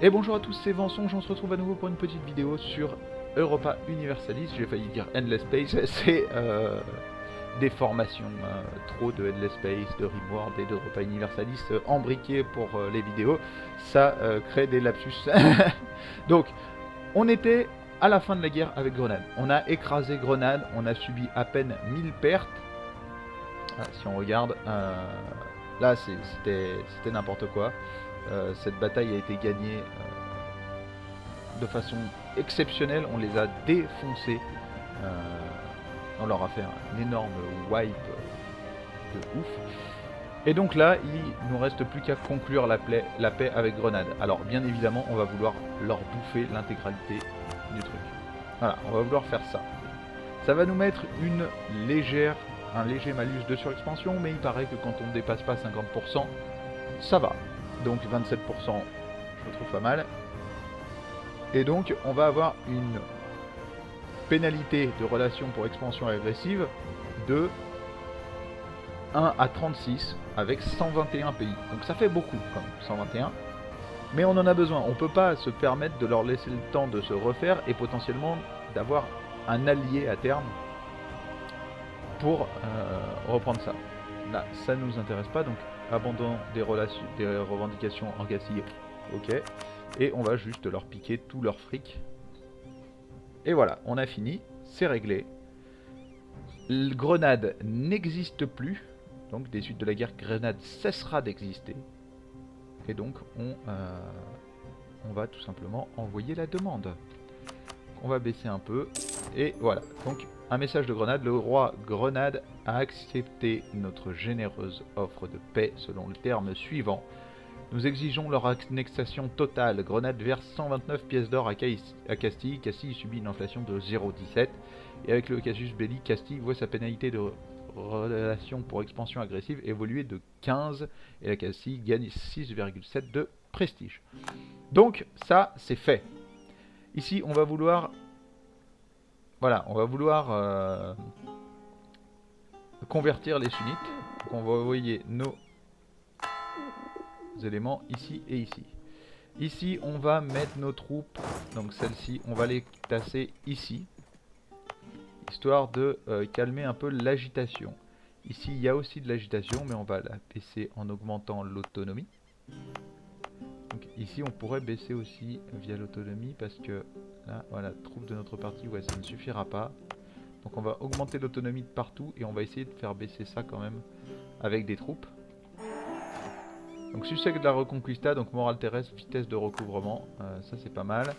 Et bonjour à tous, c'est Vansonge, on se retrouve à nouveau pour une petite vidéo sur Europa Universalis. J'ai failli dire Endless Space, c'est des formations, trop de Endless Space, de Rimworld et d'Europa Universalis embriqués pour les vidéos. Ça crée des lapsus. Donc, on était à la fin de la guerre avec Grenade. On a écrasé Grenade, on a subi à peine 1000 pertes. Ah, si on regarde, là c'était n'importe quoi. Cette bataille a été gagnée de façon exceptionnelle, on les a défoncés. On leur a fait un énorme wipe de ouf. Et donc là, il nous reste plus qu'à conclure la paix avec Grenade. Alors bien évidemment, on va vouloir leur bouffer l'intégralité du truc. Voilà, on va vouloir faire ça. Ça va nous mettre un léger malus de surexpansion, mais il paraît que quand on ne dépasse pas 50%, ça va. Donc 27%, je le trouve pas mal. Et donc on va avoir une pénalité de relation pour expansion agressive de 1 à 36 avec 121 pays. Donc ça fait beaucoup quand même, 121. Mais on en a besoin. On peut pas se permettre de leur laisser le temps de se refaire et potentiellement d'avoir un allié à terme pour reprendre ça. Là, ça ne nous intéresse pas, donc abandon des revendications en gaspillé. Ok. Et on va juste leur piquer tout leur fric. Et voilà, on a fini, c'est réglé. Grenade n'existe plus, donc des suites de la guerre, Grenade cessera d'exister. Et donc on va tout simplement envoyer la demande. On va baisser un peu, et voilà. Donc un message de Grenade, le roi Grenade a accepté notre généreuse offre de paix selon le terme suivant. Nous exigeons leur annexation totale. Grenade verse 129 pièces d'or à Castille. Castille subit une inflation de 0,17. Et avec le casus belli, Castille voit sa pénalité de relation pour expansion agressive évoluer de 15. Et la Castille gagne 6,7 de prestige. Donc ça, c'est fait. Ici, on va vouloir... Voilà, on va vouloir convertir les sunnites. Donc on va envoyer nos éléments ici et ici. Ici, on va mettre nos troupes, donc celles-ci, on va les tasser ici, histoire de calmer un peu l'agitation. Ici, il y a aussi de l'agitation, mais on va la baisser en augmentant l'autonomie. Donc ici, on pourrait baisser aussi via l'autonomie, parce que là, voilà, troupes de notre partie, ouais, ça ne suffira pas. Donc on va augmenter l'autonomie de partout, et on va essayer de faire baisser ça quand même, avec des troupes. Donc succès de la Reconquista, donc morale terrestre, vitesse de recouvrement, ça c'est pas mal.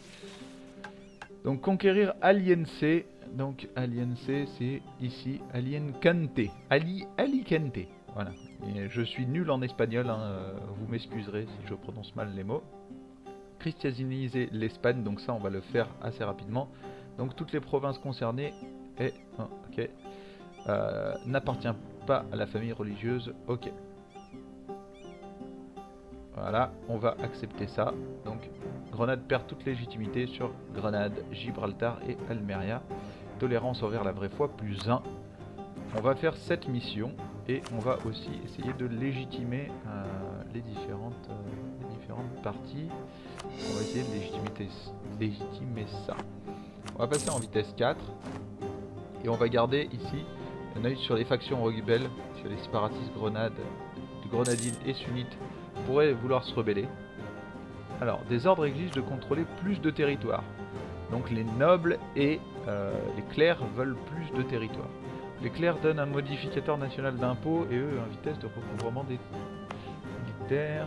Donc conquérir Aliense, donc Aliense c'est ici, Aliencante, Alicante, voilà. Et je suis nul en espagnol, hein, vous m'excuserez si je prononce mal les mots. Christianiser l'Espagne, donc ça on va le faire assez rapidement. Donc toutes les provinces concernées n'appartiennent pas à la famille religieuse, ok. Voilà, on va accepter ça. Donc, Grenade perd toute légitimité sur Grenade, Gibraltar et Almeria. Tolérance envers la vraie foi, plus 1. On va faire cette mission et on va aussi essayer de légitimer les différentes parties. On va essayer de légitimer ça. On va passer en vitesse 4 et on va garder ici un œil sur les factions rebelles, sur les séparatistes grenadines et sunnites pourraient vouloir se rebeller. Alors, des ordres exigent de contrôler plus de territoire. Donc les nobles et les clercs veulent plus de territoire. Les clercs donnent un modificateur national d'impôt et eux une vitesse de recouvrement des militaires.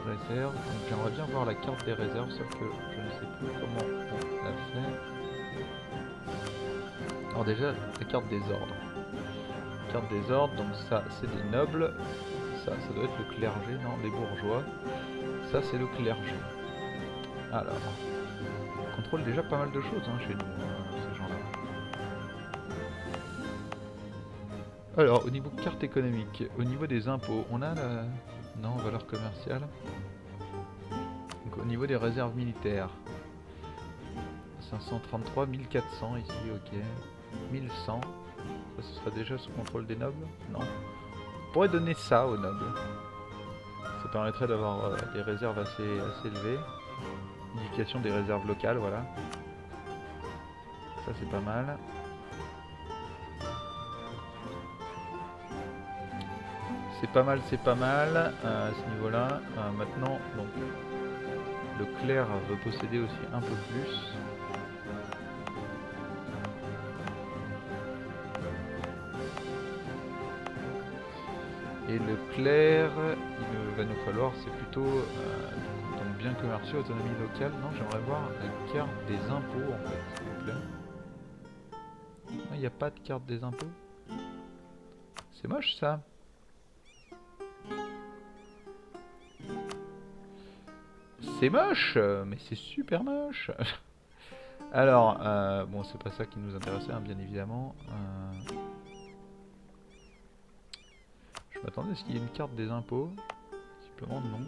Réserve. Donc j'aimerais bien voir la carte des réserves, sauf que je ne sais plus comment on la fait. Alors déjà, la carte des ordres. Carte des ordres, donc ça c'est des nobles. Ça doit être le clergé, non, les bourgeois. Ça, c'est le clergé. Alors, on contrôle déjà pas mal de choses hein, chez nous, ces gens-là. Alors, au niveau carte économique, au niveau des impôts, on a la... Non, valeur commerciale. Donc, au niveau des réserves militaires, 533, 1400 ici, ok. 1100. Ça, ce sera déjà sous contrôle des nobles? Non. On pourrait donner ça aux nobles. Ça permettrait d'avoir des réserves assez élevées. Indication des réserves locales, voilà. Ça c'est pas mal. C'est pas mal, c'est pas mal à ce niveau-là. Maintenant, donc, le clerc veut posséder aussi un peu plus. Et le clerc, il va nous falloir, c'est plutôt donc biens commerciaux, autonomie locale. Non, j'aimerais voir la carte des impôts en fait, s'il vous plaît. Il n'y a pas de carte des impôts. C'est moche ça. C'est moche, mais c'est super moche. Alors, bon, c'est pas ça qui nous intéressait, hein, bien évidemment. Je m'attendais à ce qu'il y ait une carte des impôts. Simplement non.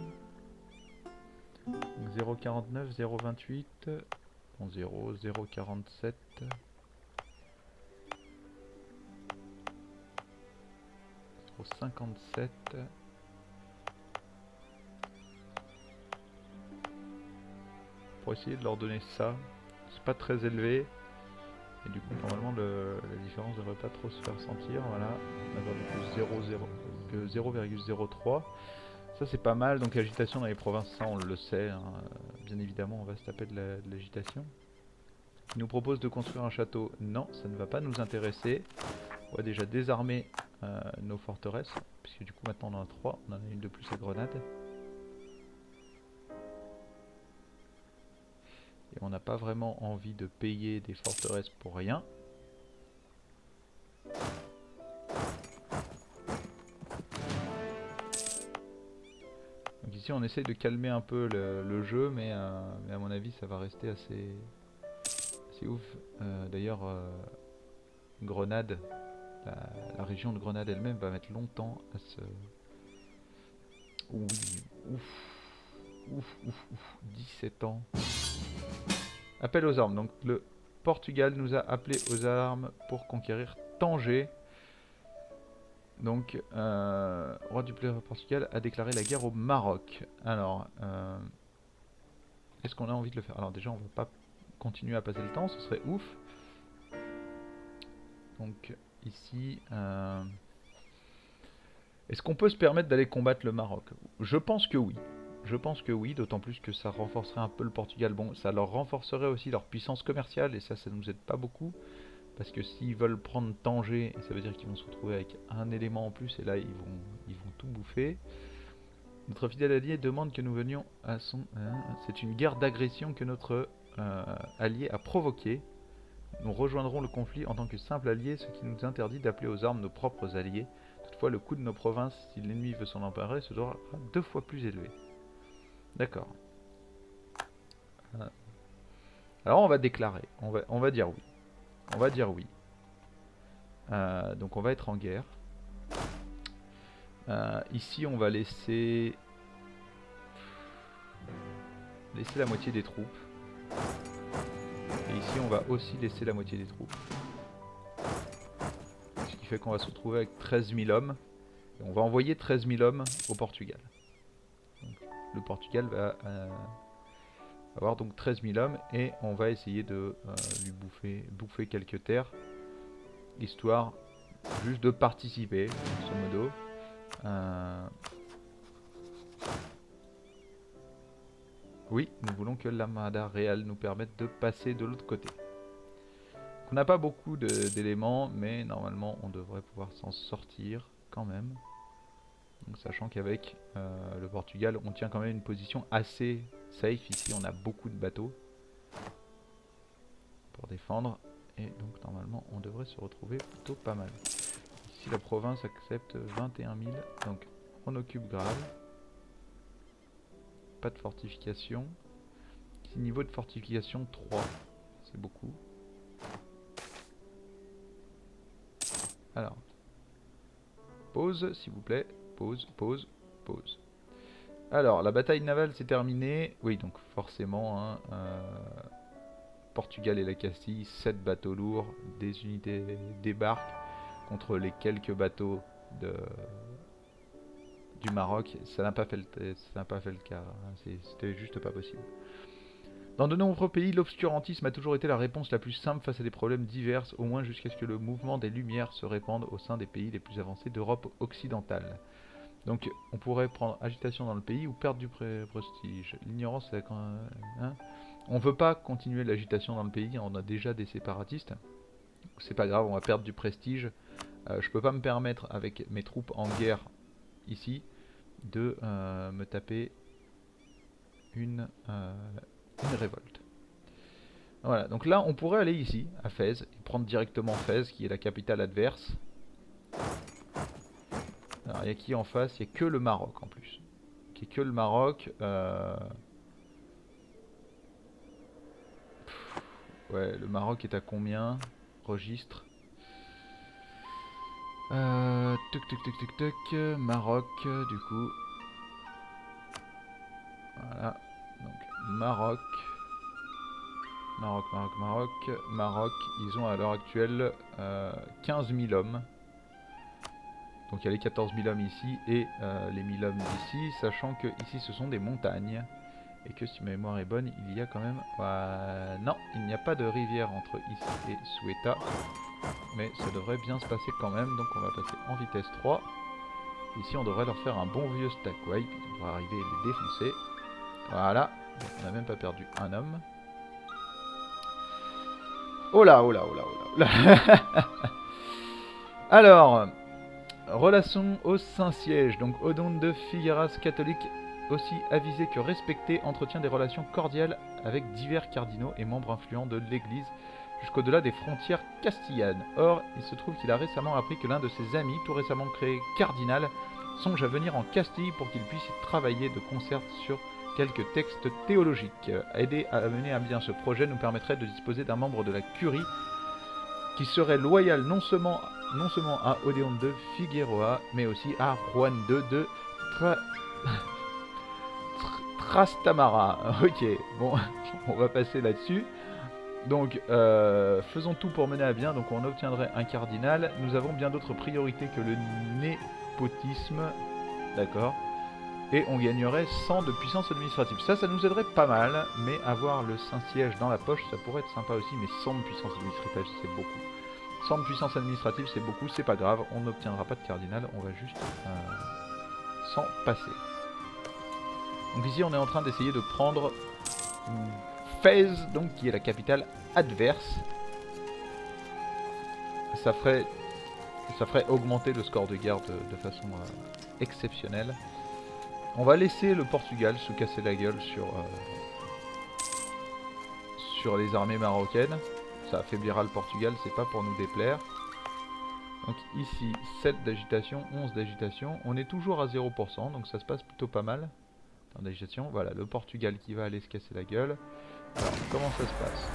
0,49, 0,28, bon 0, 0,47. 0,57. Pour essayer de leur donner ça. C'est pas très élevé. Et du coup normalement la différence devrait pas trop se faire sentir. Voilà. On va avoir du coup 0,03. Ça c'est pas mal. Donc l'agitation dans les provinces, ça on le sait. Hein. Bien évidemment on va se taper de l'agitation. Il nous propose de construire un château. Non, ça ne va pas nous intéresser. On va déjà désarmer nos forteresses. Puisque du coup maintenant on en a 3. On en a une de plus à Grenade. Et on n'a pas vraiment envie de payer des forteresses pour rien. Donc ici on essaye de calmer un peu le jeu, mais à mon avis ça va rester assez ouf. D'ailleurs Grenade, la région de Grenade elle-même va mettre longtemps à se... Oui, ouf, 17 ans. Appel aux armes. Donc le Portugal nous a appelé aux armes pour conquérir Tanger. Donc, roi du Portugal a déclaré la guerre au Maroc. Alors, est-ce qu'on a envie de le faire? Alors déjà, on va pas continuer à passer le temps, ce serait ouf. Donc, ici, est-ce qu'on peut se permettre d'aller combattre le Maroc? Je pense que oui. Je pense que oui, d'autant plus que ça renforcerait un peu le Portugal. Bon, ça leur renforcerait aussi leur puissance commerciale, et ça nous aide pas beaucoup. Parce que s'ils veulent prendre Tanger, ça veut dire qu'ils vont se retrouver avec un élément en plus, et là, ils vont tout bouffer. Notre fidèle allié demande que nous venions à son... c'est une guerre d'agression que notre allié a provoquée. Nous rejoindrons le conflit en tant que simple allié, ce qui nous interdit d'appeler aux armes nos propres alliés. Toutefois, le coût de nos provinces, si l'ennemi veut s'en emparer, sera 2 fois plus élevé. D'accord. Alors on va déclarer, on va dire oui. On va dire oui. Donc on va être en guerre. Ici on va laisser la moitié des troupes. Et ici on va aussi laisser la moitié des troupes. Ce qui fait qu'on va se retrouver avec 13 000 hommes. Et on va envoyer 13 000 hommes au Portugal. Donc, le Portugal va avoir donc 13 000 hommes. Et on va essayer de lui bouffer quelques terres. Histoire juste de participer, grosso modo. Oui, nous voulons que l'armada réelle nous permette de passer de l'autre côté. On n'a pas beaucoup d'éléments, mais normalement on devrait pouvoir s'en sortir quand même. Donc, sachant qu'avec le Portugal, on tient quand même une position assez safe. Ici, on a beaucoup de bateaux pour défendre. Et donc normalement, on devrait se retrouver plutôt pas mal. Ici, la province accepte 21 000. Donc on occupe Grave. Pas de fortification. Ici, niveau de fortification 3. C'est beaucoup. Alors, pause s'il vous plaît. Pause. Alors, la bataille navale s'est terminée. Oui, donc forcément, hein, Portugal et la Castille, 7 bateaux lourds, des unités débarquent contre les quelques bateaux du Maroc. Ça n'a pas fait le cas, hein. C'était juste pas possible. Dans de nombreux pays, l'obscurantisme a toujours été la réponse la plus simple face à des problèmes divers, au moins jusqu'à ce que le mouvement des Lumières se répande au sein des pays les plus avancés d'Europe occidentale. Donc on pourrait prendre agitation dans le pays ou perdre du prestige. L'ignorance, c'est quand hein, on veut pas continuer l'agitation dans le pays, on a déjà des séparatistes. C'est pas grave, on va perdre du prestige. Je peux pas me permettre avec mes troupes en guerre ici de me taper une révolte. Voilà, donc là on pourrait aller ici à Fès et prendre directement Fès qui est la capitale adverse. Alors il y a qui en face? Il n'y a que le Maroc en plus. Il n'y a que le Maroc. Ouais, le Maroc est à combien? Registre. Tuc tuc tuc tuc tuc. Maroc, du coup. Voilà. Donc Maroc. Maroc, ils ont à l'heure actuelle 15 000 hommes. Donc il y a les 14 000 hommes ici et les 1000 hommes d'ici, sachant que ici ce sont des montagnes. Et que si ma mémoire est bonne, il y a quand même... non, il n'y a pas de rivière entre ici et Ceuta. Mais ça devrait bien se passer quand même, donc on va passer en vitesse 3. Ici on devrait leur faire un bon vieux stack wipe, on va arriver à les défoncer. Voilà, on n'a même pas perdu un homme. Oh là, oh là, oh là, oh là. Alors, relation au Saint-Siège. Donc Odonte de Figueras catholique, aussi avisé que respecté, entretient des relations cordiales avec divers cardinaux et membres influents de l'Église jusqu'au-delà des frontières castillanes. Or, il se trouve qu'il a récemment appris que l'un de ses amis, tout récemment créé cardinal, songe à venir en Castille pour qu'il puisse y travailler de concert sur quelques textes théologiques. Aider à mener à bien ce projet nous permettrait de disposer d'un membre de la curie qui serait loyal non seulement à Odéon de Figueroa, mais aussi à Juan II de Trastamara. Ok, bon, on va passer là-dessus. Donc, faisons tout pour mener à bien. Donc, on obtiendrait un cardinal. Nous avons bien d'autres priorités que le népotisme. D'accord. Et on gagnerait 100 de puissance administrative. Ça nous aiderait pas mal. Mais avoir le Saint-Siège dans la poche, ça pourrait être sympa aussi. Mais 100 de puissance administrative, c'est beaucoup. 100 de puissance administrative, c'est beaucoup. C'est pas grave. On n'obtiendra pas de cardinal. On va juste s'en passer. Donc ici, on est en train d'essayer de prendre Fès, donc qui est la capitale adverse. Ça ferait augmenter le score de guerre de façon exceptionnelle. On va laisser le Portugal se casser la gueule sur les armées marocaines. Ça affaiblira le Portugal, c'est pas pour nous déplaire. Donc ici, 7 d'agitation, 11 d'agitation. On est toujours à 0%, donc ça se passe plutôt pas mal. D'agitation, voilà, le Portugal qui va aller se casser la gueule. Alors, comment ça se passe?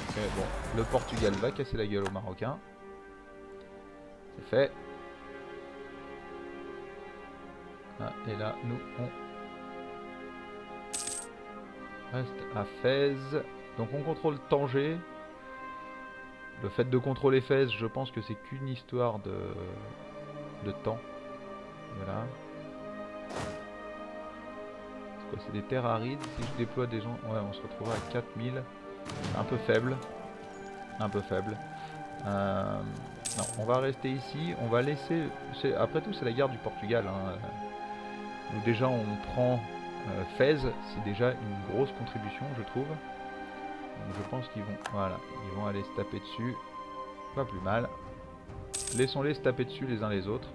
Ok, bon, le Portugal va casser la gueule aux Marocains. C'est fait. Ah, et là, nous, on reste à Fès. Donc on contrôle Tanger. Le fait de contrôler Fès, je pense que c'est qu'une histoire de temps. Voilà. C'est quoi? C'est des terres arides. Si je déploie des gens... Ouais, on se retrouvera à 4000. Un peu faible. Un peu faible. Non, on va rester ici. On va laisser... Après tout, c'est la guerre du Portugal. Hein. Où déjà, on prend Fès. C'est déjà une grosse contribution, je trouve. Donc je pense qu'ils vont... Voilà. Ils vont aller se taper dessus. Pas plus mal. Laissons-les se taper dessus les uns les autres.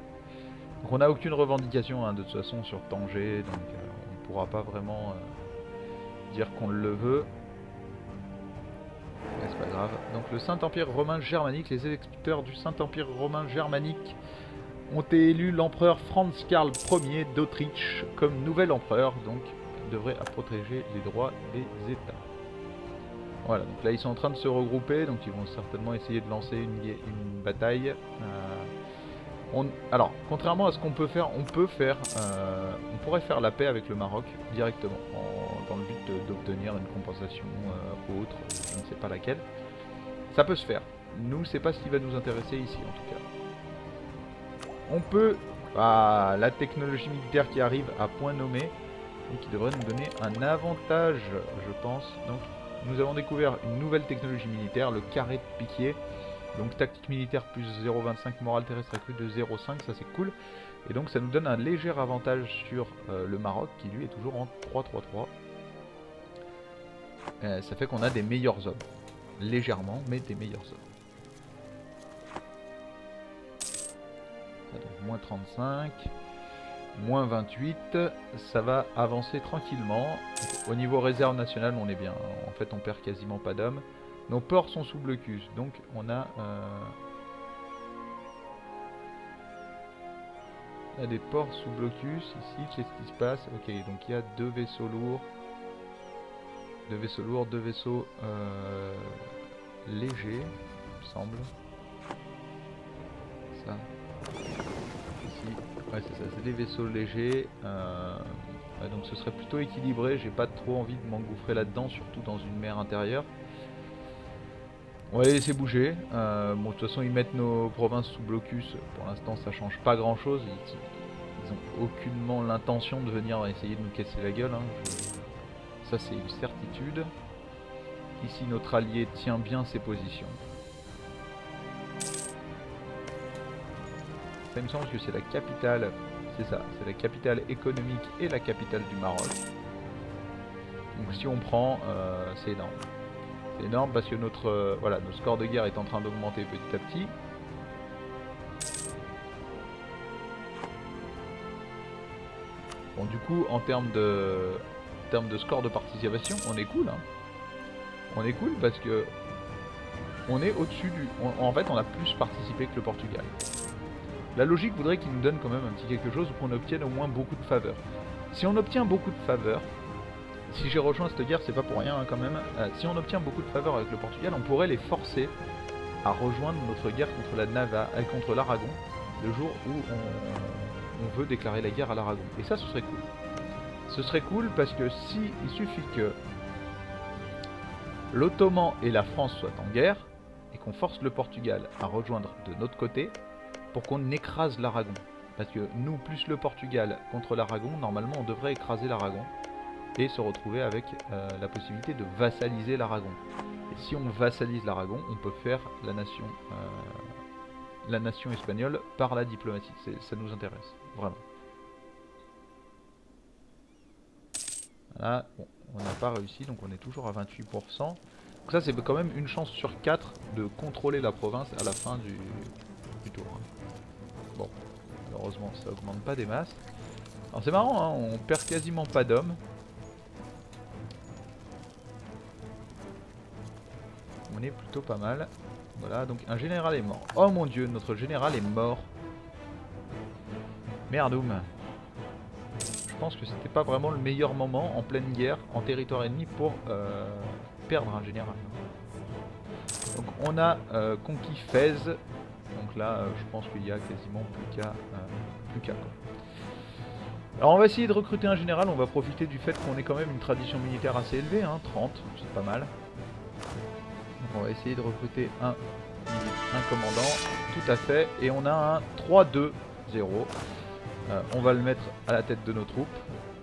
Donc on n'a aucune revendication hein, de toute façon sur Tanger, donc on ne pourra pas vraiment dire qu'on le veut. Mais c'est pas grave. Donc le Saint-Empire romain germanique, les électeurs du Saint-Empire romain germanique ont élu l'empereur Franz Karl Ier d'Autriche comme nouvel empereur, donc il devrait protéger les droits des États. Voilà, donc là ils sont en train de se regrouper, donc ils vont certainement essayer de lancer une bataille. Alors, contrairement à ce qu'on peut faire, on pourrait faire la paix avec le Maroc directement, dans le but d'obtenir une compensation autre, je ne sais pas laquelle. Ça peut se faire. Nous, c'est pas ce qui va nous intéresser ici, en tout cas. On peut... Ah, la technologie militaire qui arrive à point nommé, et qui devrait nous donner un avantage, je pense. Donc, nous avons découvert une nouvelle technologie militaire, le carré de piquier. Donc, tactique militaire plus 0,25, morale terrestre accrue de 0,5, ça c'est cool. Et donc, ça nous donne un léger avantage sur le Maroc, qui lui est toujours en 3-3-3. Ça fait qu'on a des meilleurs hommes. Légèrement, mais des meilleurs hommes. Donc, moins 35, moins 28, ça va avancer tranquillement. Au niveau réserve nationale, on est bien. En fait, on perd quasiment pas d'hommes. Nos ports sont sous blocus, donc on a des ports sous blocus ici. Qu'est-ce qui se passe? Ok, donc il y a deux vaisseaux lourds. Deux vaisseaux lourds, deux vaisseaux légers, il me semble. Ça. Ici, ouais c'est ça, c'est des vaisseaux légers. Ouais, donc ce serait plutôt équilibré, j'ai pas trop envie de m'engouffrer là-dedans, surtout dans une mer intérieure. On va les laisser bouger. Bon, de toute façon, ils mettent nos provinces sous blocus. Pour l'instant, ça change pas grand-chose. Ils ont aucunement l'intention de venir essayer de nous casser la gueule. Hein. Ça, c'est une certitude. Ici, notre allié tient bien ses positions. Ça, il me semble que c'est la capitale. C'est ça, c'est la capitale économique et la capitale du Maroc. Donc, si on prend, c'est énorme. C'est énorme parce que notre score de guerre est en train d'augmenter petit à petit. Bon, du coup, en termes de score de participation, on est cool. Hein. On est cool parce que on est au-dessus du... en fait, on a plus participé que le Portugal. La logique voudrait qu'il nous donne quand même un petit quelque chose ou qu'on obtienne au moins beaucoup de faveurs. Si on obtient beaucoup de faveurs, si j'ai rejoint cette guerre, c'est pas pour rien hein, quand même. Si on obtient beaucoup de faveurs avec le Portugal, on pourrait les forcer à rejoindre notre guerre contre l'Aragon, le jour où on veut déclarer la guerre à l'Aragon. Et ça, ce serait cool. Ce serait cool parce que si il suffit que l'Ottoman et la France soient en guerre et qu'on force le Portugal à rejoindre de notre côté pour qu'on écrase l'Aragon. Parce que nous plus le Portugal contre l'Aragon, normalement on devrait écraser l'Aragon et se retrouver avec la possibilité de vassaliser l'Aragon. Et si on vassalise l'Aragon, on peut faire la nation espagnole par la diplomatie. Ça nous intéresse, vraiment. Voilà, bon, on n'a pas réussi, donc on est toujours à 28%. Donc ça c'est quand même une chance sur 4 de contrôler la province à la fin du tour. Bon, malheureusement ça augmente pas des masses. Alors c'est marrant, hein, on perd quasiment pas d'hommes. On est plutôt pas mal. Voilà, donc un général est mort. Oh mon dieu, notre général est mort. Merdoum. Je pense que c'était pas vraiment le meilleur moment en pleine guerre, en territoire ennemi, pour perdre un général. Donc on a conquis Fès. Donc là, je pense qu'il y a quasiment plus qu'à. Alors on va essayer de recruter un général, on va profiter du fait qu'on ait quand même une tradition militaire assez élevée, hein, 30, c'est pas mal. Donc on va essayer de recruter un commandant, tout à fait, et on a un 3-2-0. On va le mettre à la tête de nos troupes.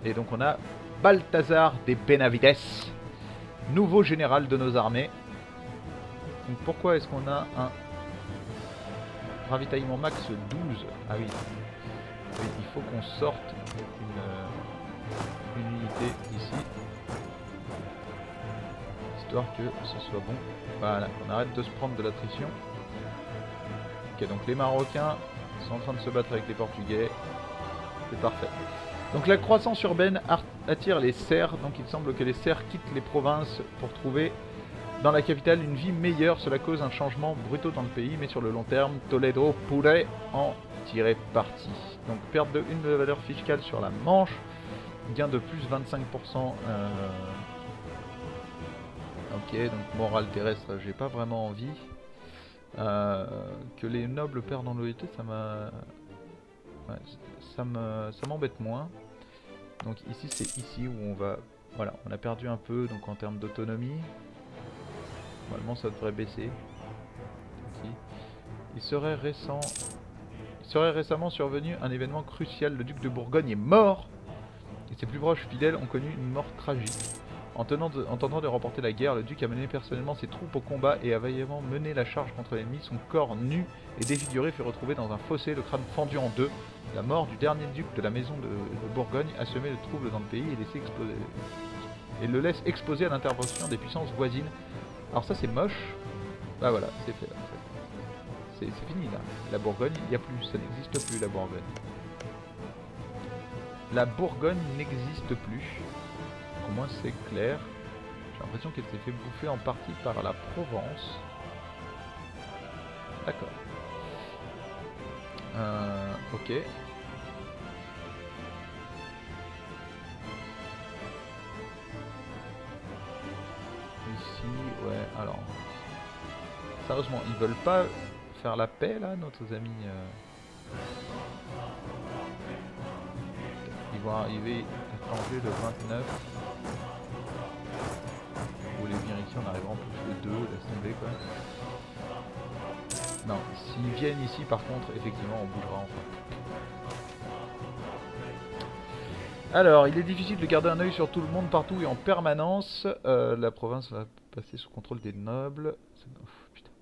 Et donc on a Balthazar de Benavides, nouveau général de nos armées. Donc pourquoi est-ce qu'on a un ravitaillement max 12? Ah oui, il faut qu'on sorte une unité ici, histoire que ce soit bon. Voilà, on arrête de se prendre de l'attrition. Ok, donc les Marocains sont en train de se battre avec les Portugais. C'est parfait. Donc la croissance urbaine attire les serfs. Donc il semble que les serfs quittent les provinces pour trouver dans la capitale une vie meilleure. Cela cause un changement brutal dans le pays, mais sur le long terme, Toledo pourrait en tirer parti. Donc perte de 1 de la valeur fiscale sur la Manche, gain de plus 25%. Ok, donc morale terrestre, j'ai pas vraiment envie. Que les nobles perdent en loyauté, ça m'a... Ouais, ça m'embête moins. Donc ici c'est ici où on va... Voilà, on a perdu un peu donc en termes d'autonomie. Normalement ça devrait baisser. Il serait récemment survenu un événement crucial. Le duc de Bourgogne est mort et ses plus proches fidèles ont connu une mort tragique. En tentant de remporter la guerre, le duc a mené personnellement ses troupes au combat et a vaillamment mené la charge contre l'ennemi. Son corps nu et défiguré fut retrouvé dans un fossé, le crâne fendu en deux. La mort du dernier duc de la maison de Bourgogne a semé le trouble dans le pays et le laisse exposé à l'intervention des puissances voisines. Alors ça c'est moche. Bah voilà, c'est fait là. C'est fini là. La Bourgogne, il n'y a plus, ça n'existe plus la Bourgogne. La Bourgogne n'existe plus. Au moins c'est clair. J'ai l'impression qu'elle s'est fait bouffer en partie par la Provence. D'accord. Ok. Ici, ouais, alors... Sérieusement, ils veulent pas faire la paix là, nos amis Ils vont arriver à changer le 29. Pour les venir ici, on arrivera en plus le 2, laisse tomber quoi. Non, s'ils viennent ici par contre, effectivement on bougera enfin. Alors, il est difficile de garder un œil sur tout le monde partout et en permanence. La province va passer sous contrôle des nobles. Putain.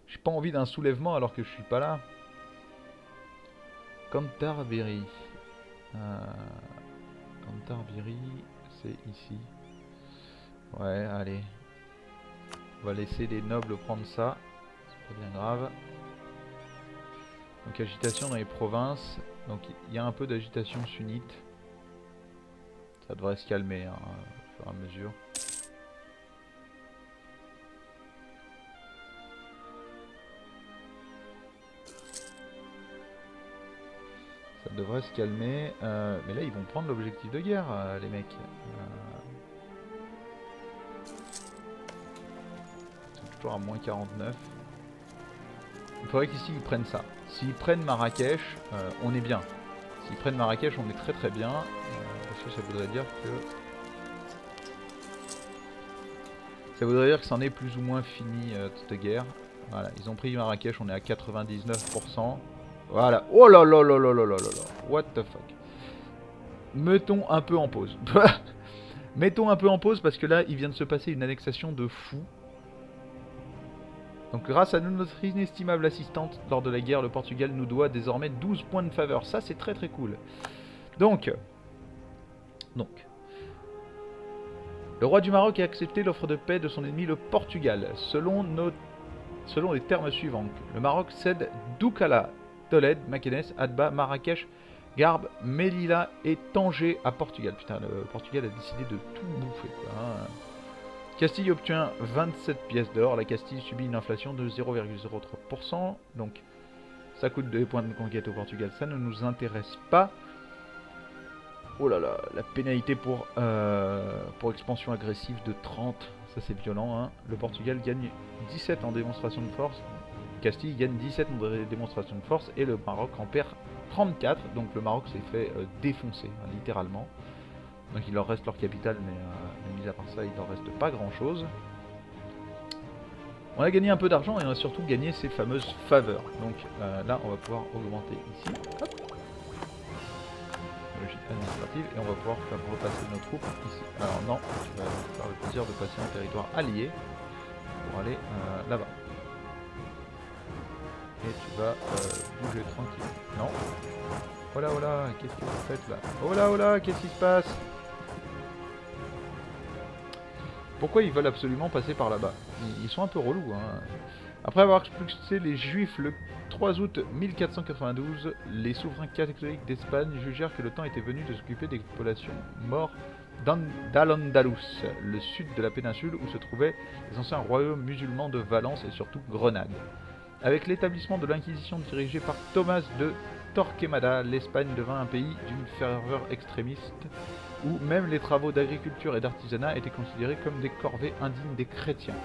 J'ai pas envie d'un soulèvement alors que je suis pas là. Canterbury. Canterbury, c'est ici. Ouais, allez. On va laisser les nobles prendre ça. C'est pas bien grave. Donc agitation dans les provinces. Donc il y a un peu d'agitation sunnite. Ça devrait se calmer hein, au fur et à mesure. Ça devrait se calmer. Mais là ils vont prendre l'objectif de guerre les mecs. Ils sont toujours à moins 49. Il faudrait qu'ici ils prennent ça. S'ils prennent Marrakech, on est bien. S'ils prennent Marrakech, on est très très bien. Parce que ça voudrait dire que... Ça voudrait dire que c'en est plus ou moins fini cette guerre. Voilà, ils ont pris Marrakech, on est à 99%. Voilà. Oh là là là là là là là là. What the fuck. Mettons un peu en pause. Mettons un peu en pause parce que là, il vient de se passer une annexation de fou. Donc grâce à notre inestimable assistante lors de la guerre, le Portugal nous doit désormais 12 points de faveur. Ça c'est très très cool. Donc, le roi du Maroc a accepté l'offre de paix de son ennemi le Portugal. Selon les termes suivants, le Maroc cède Doukala, Tolède, Makenès, Adba, Marrakech, Garbe, Melilla et Tanger à Portugal. Putain, le Portugal a décidé de tout bouffer quoi, hein. Castille obtient 27 pièces d'or. La Castille subit une inflation de 0,03%. Donc ça coûte 2 points de conquête au Portugal. Ça ne nous intéresse pas. Oh là là, la pénalité pour expansion agressive de 30. Ça c'est violent hein. Le Portugal gagne 17 en démonstration de force. Castille gagne 17 en démonstration de force. Et le Maroc en perd 34. Donc le Maroc s'est fait défoncer hein, littéralement. Donc il leur reste leur capitale, mais mis à part ça, il leur reste pas grand chose. On a gagné un peu d'argent et on a surtout gagné ces fameuses faveurs. Donc là, on va pouvoir augmenter ici. Hop. Logique administrative. Et on va pouvoir faire repasser nos troupes ici. Alors non, tu vas faire le plaisir de passer en territoire allié pour aller là-bas. Et tu vas bouger tranquille. Non. Oh là, qu'est-ce que vous faites là? Oh là, qu'est-ce qui se passe? Pourquoi ils veulent absolument passer par là-bas? Ils sont un peu relous. Hein. Après avoir expulsé les Juifs le 3 août 1492, les souverains catholiques d'Espagne jugèrent que le temps était venu de s'occuper des populations mortes d'Al-Andalus, le sud de la péninsule où se trouvaient les anciens royaumes musulmans de Valence et surtout Grenade. Avec l'établissement de l'Inquisition dirigée par Thomas de Torquemada, l'Espagne devint un pays d'une ferveur extrémiste où même les travaux d'agriculture et d'artisanat étaient considérés comme des corvées indignes des chrétiens.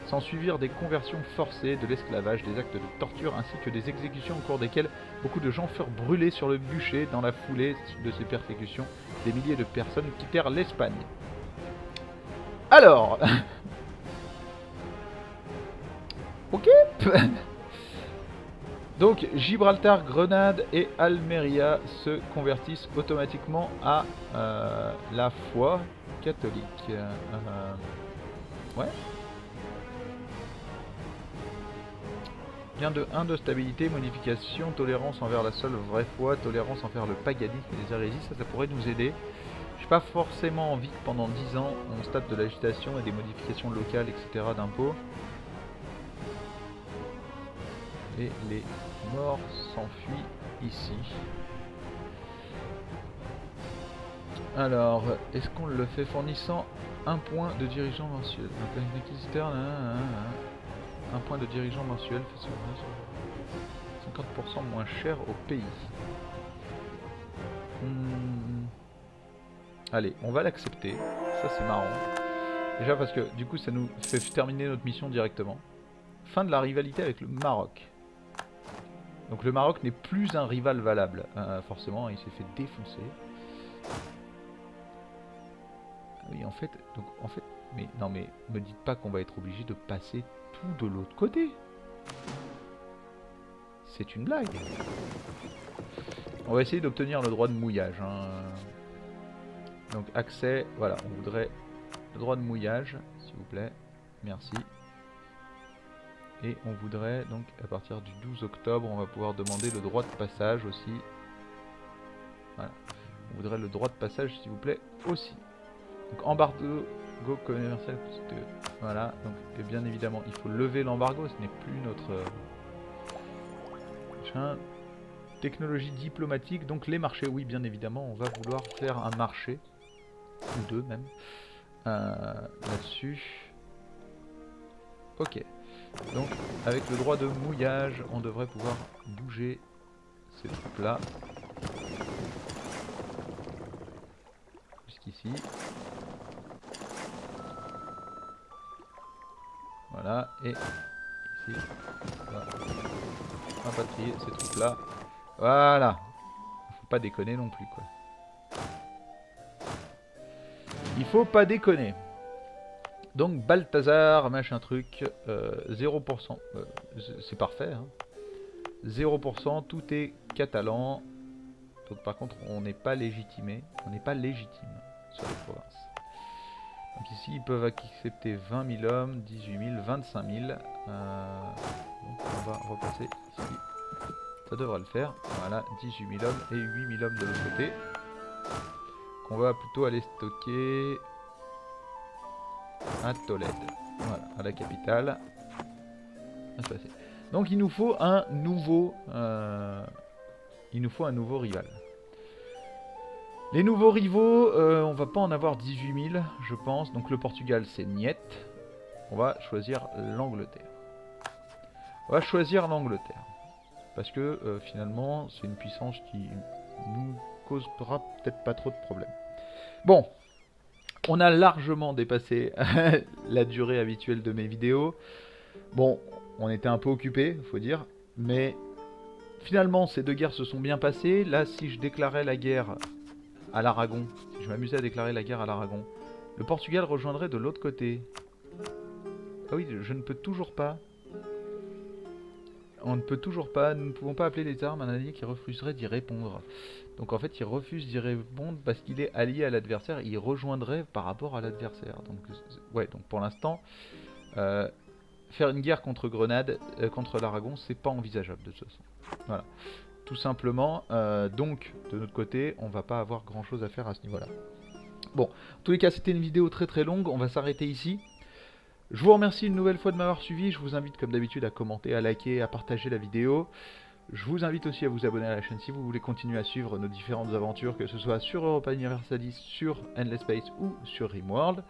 S'ensuivirent des conversions forcées, de l'esclavage, des actes de torture ainsi que des exécutions au cours desquelles beaucoup de gens furent brûlés sur le bûcher. Dans la foulée de ces persécutions, des milliers de personnes quittèrent l'Espagne. Alors ok. Donc Gibraltar, Grenade et Almeria se convertissent automatiquement à la foi catholique. Ouais. Bien de 1 de stabilité, modification, tolérance envers la seule vraie foi, tolérance envers le paganisme et les hérésies, ça pourrait nous aider. J'ai pas forcément envie que pendant 10 ans on se tape de l'agitation et des modifications locales, etc. d'impôts. Et les morts s'enfuient ici. Alors, est-ce qu'on le fait fournissant un point de dirigeant mensuel? Donc avec l'externe, un point de dirigeant mensuel fait 50% moins cher au pays. Allez, on va l'accepter. Ça c'est marrant. Déjà parce que du coup ça nous fait terminer notre mission directement. Fin de la rivalité avec le Maroc. Donc le Maroc n'est plus un rival valable. Forcément, il s'est fait défoncer. Oui, en fait, mais non, mais me dites pas qu'on va être obligé de passer tout de l'autre côté. C'est une blague. On va essayer d'obtenir le droit de mouillage. Donc accès, voilà, on voudrait le droit de mouillage, s'il vous plaît. Merci. Et on voudrait donc à partir du 12 octobre, on va pouvoir demander le droit de passage aussi. Voilà. On voudrait le droit de passage, s'il vous plaît, aussi. Donc embargo commercial. Voilà. Donc et bien évidemment, il faut lever l'embargo. Ce n'est plus notre technologie diplomatique. Donc les marchés, oui, bien évidemment, on va vouloir faire un marché ou deux même là-dessus. Ok. Donc avec le droit de mouillage, on devrait pouvoir bouger ces troupes-là jusqu'ici. Voilà, et ici, on va rapatrier ces troupes-là. Voilà. Faut pas déconner non plus, quoi. Il faut pas déconner. Donc Balthazar, machin truc, 0%. C'est parfait. Hein. 0%, tout est catalan. Donc par contre, on n'est pas légitimé. On n'est pas légitime sur les provinces. Donc ici, ils peuvent accepter 20 000 hommes, 18 000, 25 000. Donc on va repasser ici. Ça devrait le faire. Voilà, 18 000 hommes et 8 000 hommes de l'autre côté. Qu'on va plutôt aller stocker à Tolède. Voilà, à la capitale. Donc il nous faut un nouveau rival. Les nouveaux rivaux, on va pas en avoir 18 000, je pense. Donc le Portugal, c'est niet. On va choisir l'Angleterre. Parce que finalement, c'est une puissance qui nous causera peut-être pas trop de problèmes. Bon, on a largement dépassé la durée habituelle de mes vidéos. Bon, on était un peu occupé, faut dire, mais finalement ces deux guerres se sont bien passées. Là, si je déclarais la guerre à l'Aragon, si je m'amusais à déclarer la guerre à l'Aragon, le Portugal rejoindrait de l'autre côté. Ah oui, je ne peux toujours pas. On ne peut toujours pas, nous ne pouvons pas appeler les armes un allié qui refuserait d'y répondre. Donc en fait il refuse d'y répondre parce qu'il est allié à l'adversaire, il rejoindrait par rapport à l'adversaire. Donc ouais, donc pour l'instant, faire une guerre contre Grenade, contre l'Aragon, c'est pas envisageable de toute façon. Voilà. Tout simplement, donc de notre côté, on va pas avoir grand chose à faire à ce niveau-là. Bon, en tous les cas c'était une vidéo très très longue, on va s'arrêter ici. Je vous remercie une nouvelle fois de m'avoir suivi, je vous invite comme d'habitude à commenter, à liker, à partager la vidéo. Je vous invite aussi à vous abonner à la chaîne si vous voulez continuer à suivre nos différentes aventures, que ce soit sur Europa Universalis, sur Endless Space ou sur Rimworld.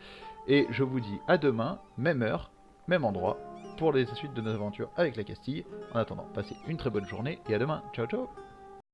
Et je vous dis à demain, même heure, même endroit, pour les suites de nos aventures avec la Castille. En attendant, passez une très bonne journée et à demain. Ciao ciao.